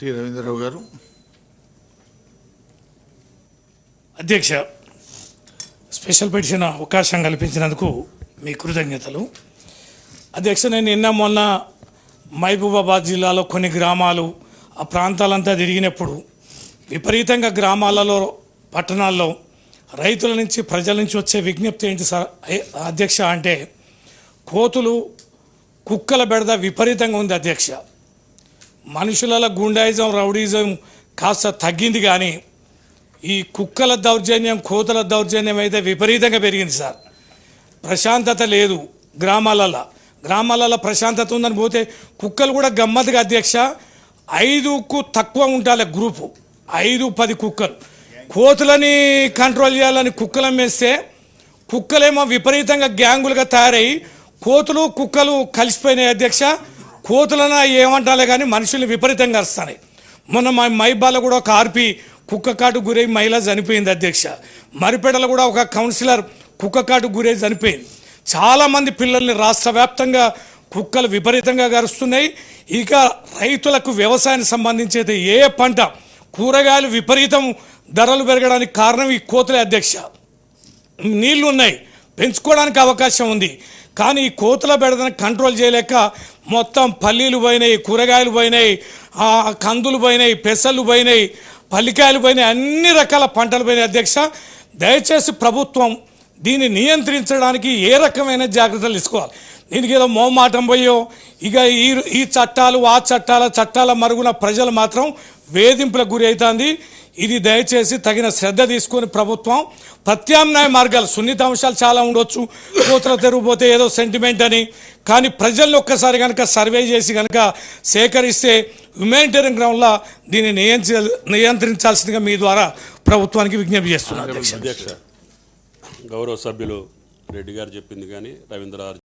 T Ravindra Rao గారు. అధ్యక్ష, special petition అవకాశం కల్పించినందుకు మీ కృతజ్ఞతలు. అధ్యక్ష, నేను నిన్న మొన్న మహబూబాబాద్ జిల్లాలో కొన్ని గ్రామాలు ఆ ప్రాంతాలంతా తిరిగినప్పుడు విపరీతంగా గ్రామాలలో పట్టణాల్లో రైతుల నుంచి ప్రజల నుంచి వచ్చే విజ్ఞప్తి ఏంటి సార్ అధ్యక్ష అంటే, కోతులు కుక్కల బెడద విపరీతంగా ఉంది అధ్యక్ష. మనుషుల గుండాయిజం రౌడీజం కాస్త తగ్గింది, కానీ ఈ కుక్కల దౌర్జన్యం కోతుల దౌర్జన్యం అయితే విపరీతంగా పెరిగింది సార్. ప్రశాంతత లేదు గ్రామాలలో ప్రశాంతత ఉందని పోతే కుక్కలు కూడా గమ్మత్తుగా అధ్యక్ష 5కు తక్కువ ఉండాలి గ్రూపు, 5-10 కుక్కలు. కోతులని కంట్రోల్ చేయాలని కుక్కలను వేస్తే కుక్కలేమో విపరీతంగా గ్యాంగులుగా తయారయ్యి కోతులు కుక్కలు కలిసిపోయినాయి అధ్యక్ష. కోతులను ఏమంటాలే కానీ మనుషుల్ని విపరీతంగా అరుస్తున్నాయి. మొన్న మా మైబాల్లో కూడా ఒక ఆర్పి కుక్క కాటు గురై మహిళ చనిపోయింది అధ్యక్ష. మరిపేడలో కూడా ఒక కౌన్సిలర్ కుక్క కాటు గురై చనిపోయింది. చాలామంది పిల్లల్ని రాష్ట్ర వ్యాప్తంగా కుక్కలు విపరీతంగా గరుస్తున్నాయి. ఇక రైతులకు వ్యవసాయానికి సంబంధించి అయితే ఏ పంట కూరగాయలు విపరీతం ధరలు పెరగడానికి కారణం ఈ కోతులే అధ్యక్ష. నీళ్లు ఉన్నాయి, పెంచుకోవడానికి అవకాశం ఉంది, కానీ ఈ కోతుల బెడదని కంట్రోల్ చేయలేక మొత్తం పల్లీలు పోయినాయి, కూరగాయలు పోయినాయి, కందులు పోయినాయి, పెసలు పోయినాయి, పల్లికాయలు పోయినాయి, అన్ని రకాల పంటలు పోయినాయి అధ్యక్ష. దయచేసి ప్రభుత్వం దీన్ని నియంత్రించడానికి ఏ రకమైన జాగ్రత్తలు తీసుకోవాలి. దీనికి ఏదో మోమాటం పోయో ఇక ఈ చట్టాలు ఆ చట్టాల మరుగున ప్రజలు మాత్రం వేధింపులకు గురి అవుతుంది. ఇది దయచేసి తగిన శ్రద్ధ తీసుకొని ప్రభుత్వం ప్రత్యామ్నాయ మార్గాలు, సున్నిత అంశాలు చాలా ఉండొచ్చు, కోతల తెరిగిపోతే ఏదో సెంటిమెంట్ అని, కానీ ప్రజల్లో ఒక్కసారి కనుక సర్వే చేసి కనుక సేకరిస్తే హ్యుమానిటేరియన్ గ్రౌండ్లో దీన్ని నియంత్రించాల్సిందిగా మీ ద్వారా ప్రభుత్వానికి విజ్ఞప్తి చేస్తున్నాను అధ్యక్ష. గౌరవ సభ్యులు రెడ్డి గారు చెప్పింది కానీ రవీంద్ర